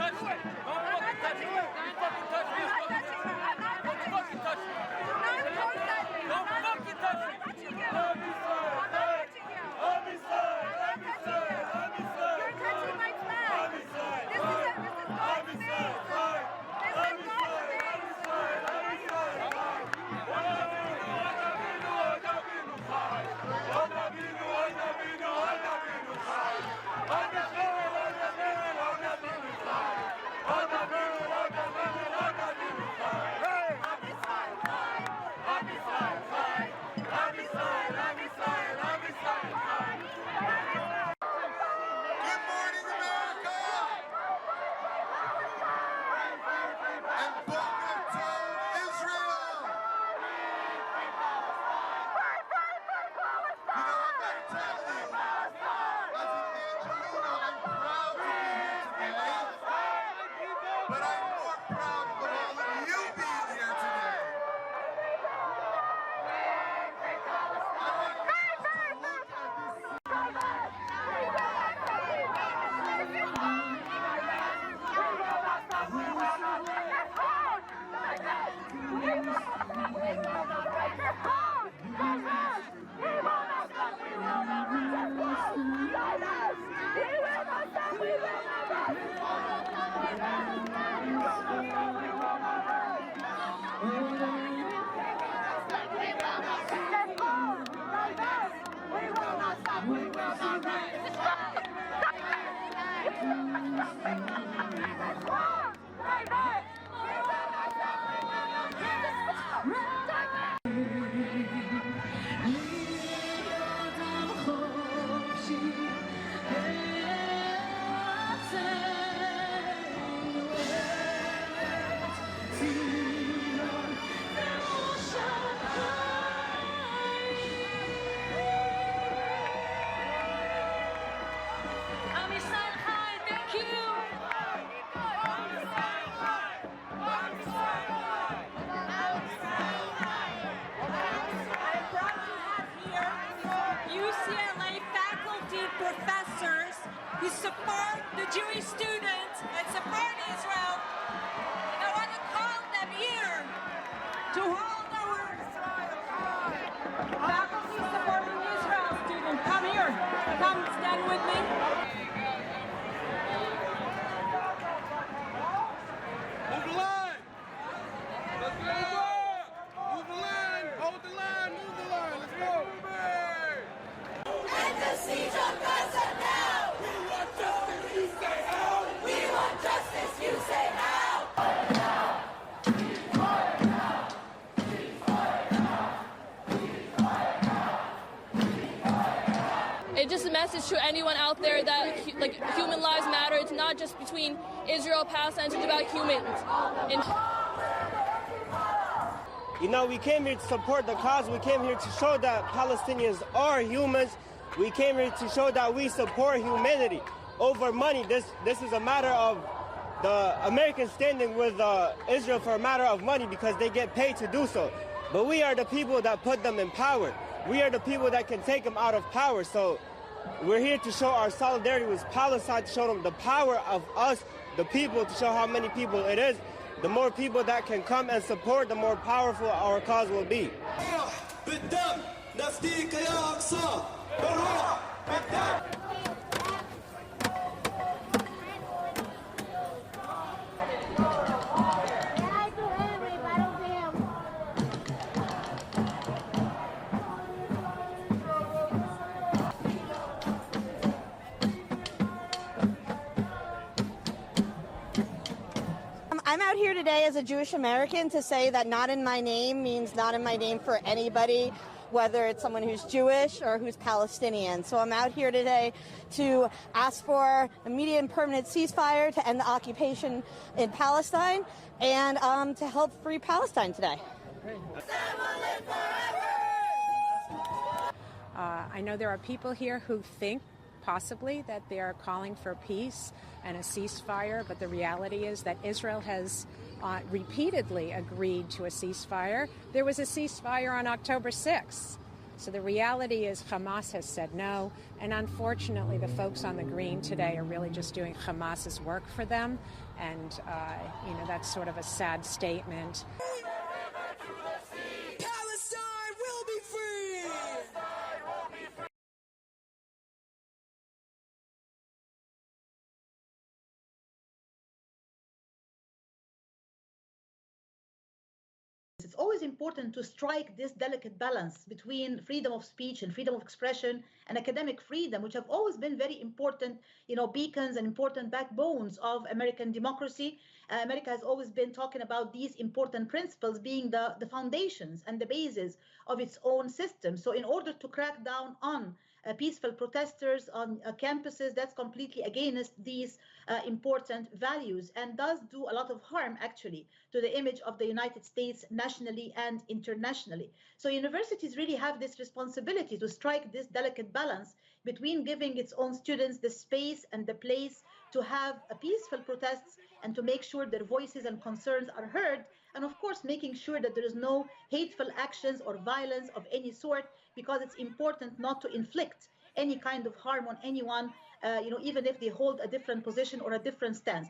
touch me. Don't fucking touch me. You fucking touch me. Don't fucking touch me. Don't fucking touch me. You're touching my flag. This is God's space. This is professors who support the Jewish students and support Israel. And I want to call them here to hold our faculty supporting Israel students. Come here. Come stand with me. Move the line. Let's go. Move the line. Hold the line. Move the line. Let's go. End the siege of Gaza now! We want justice, you say how! We want justice, you say how! Fire now! Fire now! Fire now! Fire now! It's just a message to anyone out there that human lives matter. It's not just between Israel and Palestine, it's about humans. You know, we came here to support the cause. We came here to show that Palestinians are humans. We came here to show that we support humanity over money. This is a matter of the Americans standing with Israel for a matter of money because they get paid to do so. But we are the people that put them in power. We are the people that can take them out of power. So we're here to show our solidarity with Palestine, to show them the power of us, the people, to show how many people it is. The more people that can come and support, the more powerful our cause will be. I'm out here today as a Jewish American to say that not in my name means not in my name for anybody, whether it's someone who's Jewish or who's Palestinian. So I'm out here today to ask for immediate and permanent ceasefire to end the occupation in Palestine and to help free Palestine today. I know there are people here who think possibly that they are calling for peace and a ceasefire, but the reality is that Israel has repeatedly agreed to a ceasefire. There was a ceasefire on October 6th. So the reality is Hamas has said no, and unfortunately the folks on the green today are really just doing Hamas's work for them, and that's sort of a sad statement. Palestine will be free! It's always important to strike this delicate balance between freedom of speech and freedom of expression and academic freedom, which have always been very important, beacons and important backbones of American democracy. America has always been talking about these important principles being the foundations and the basis of its own system. So in order to crack down on peaceful protesters on campuses, that's completely against these important values and does do a lot of harm actually to the image of the United States nationally and internationally. So universities really have this responsibility to strike this delicate balance between giving its own students the space and the place to have peaceful protests and to make sure their voices and concerns are heard, and of course making sure that there is no hateful actions or violence of any sort, because it's important not to inflict any kind of harm on anyone, even if they hold a different position or a different stance.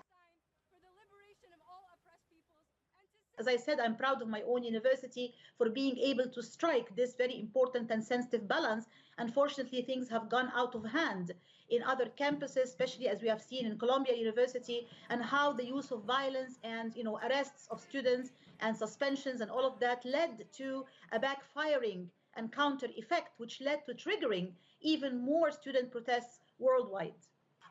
As I said, I'm proud of my own university for being able to strike this very important and sensitive balance. Unfortunately, things have gone out of hand in other campuses, especially as we have seen in Columbia University, and how the use of violence and arrests of students and suspensions and all of that led to a backfiring and counter effect, which led to triggering even more student protests worldwide.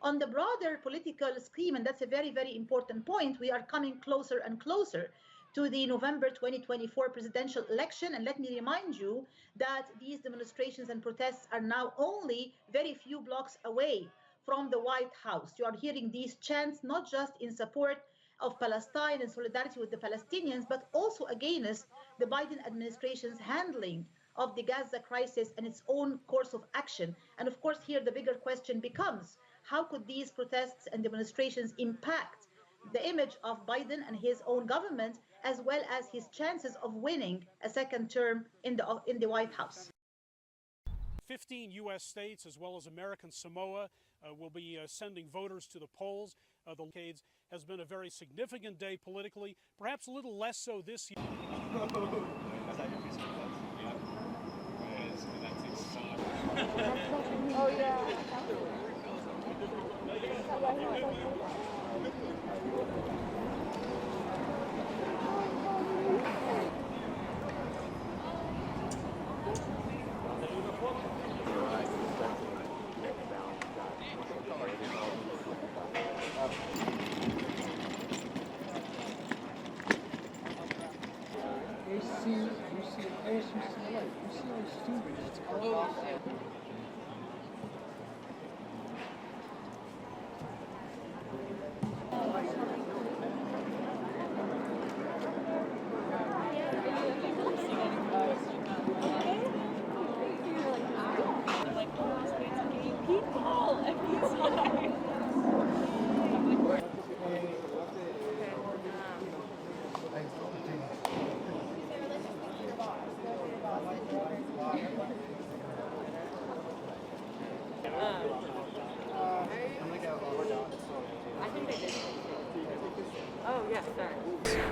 On the broader political scheme, and that's a very, very important point, we are coming closer and closer to the November 2024 presidential election. And let me remind you that these demonstrations and protests are now only very few blocks away from the White House. You are hearing these chants not just in support of Palestine and solidarity with the Palestinians, but also against the Biden administration's handling of the Gaza crisis and its own course of action. And of course, here the bigger question becomes, how could these protests and demonstrations impact the image of Biden and his own government, as well as his chances of winning a second term in the White House? 15 U.S. states, as well as American Samoa, will be sending voters to the polls. The decades has been a very significant day politically, perhaps a little less so this year. Oh, yeah.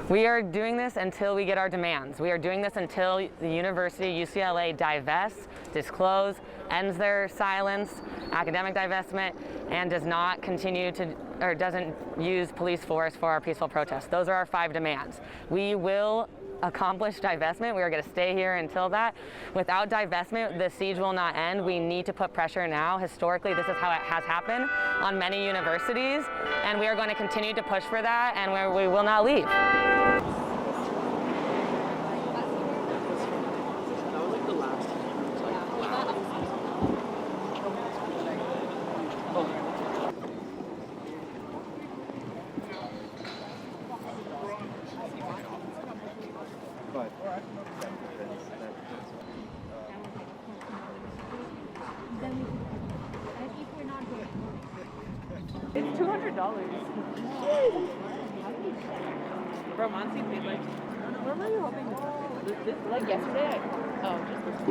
We are doing this until we get our demands. We are doing this until the university, UCLA, divests, disclose, ends their silence, academic divestment, and does not continue to, or doesn't use police force for our peaceful protests. Those are our 5 demands. We will accomplish divestment. We are going to stay here until that. Without divestment, the siege will not end. We need to put pressure now. Historically, this is how it has happened on many universities, and we are going to continue to push for that, and we will not leave. It's $200. Bro, Monty paid where were you hoping to? Like yesterday? Just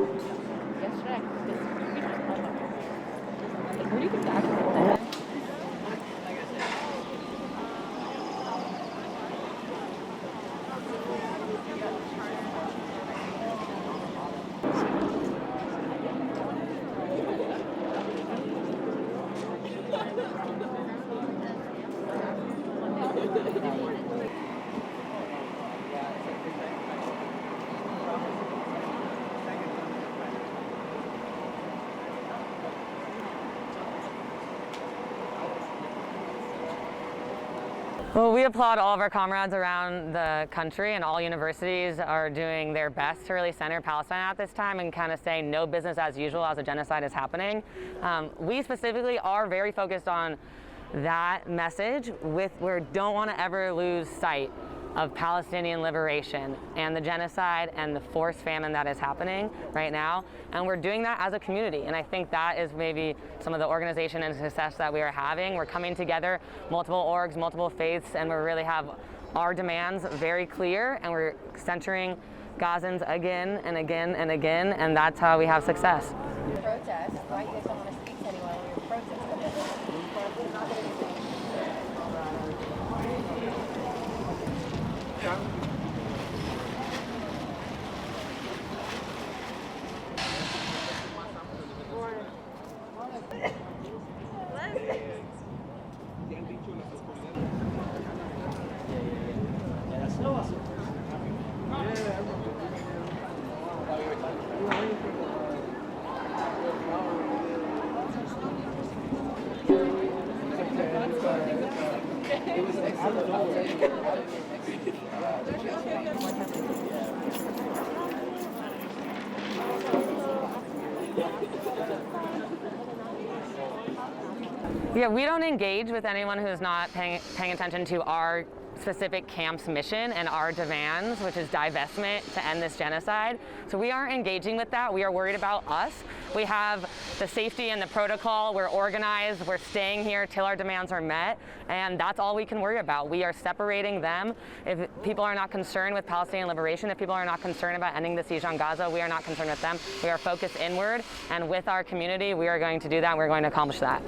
Well, we applaud all of our comrades around the country, and all universities are doing their best to really center Palestine at this time and kind of say no business as usual as a genocide is happening. We specifically are very focused on that message we don't want to ever lose sight of Palestinian liberation and the genocide and the forced famine that is happening right now. And we're doing that as a community. And I think that is maybe some of the organization and success that we are having. We're coming together, multiple orgs, multiple faiths, and we really have our demands very clear, and we're centering Gazans again and again and again, and that's how we have success. Protest, why you guys don't want to speak to anyone when you're protesting? Yeah, we don't engage with anyone who's not paying attention to our specific camp's mission and our demands, which is divestment to end this genocide. So we aren't engaging with that. We are worried about us. We have the safety and the protocol. We're organized. We're staying here till our demands are met, and that's all we can worry about. We are separating them. If people are not concerned with Palestinian liberation, if people are not concerned about ending the siege on Gaza, we are not concerned with them. We are focused inward, and with our community, we are going to do that. We're going to accomplish that.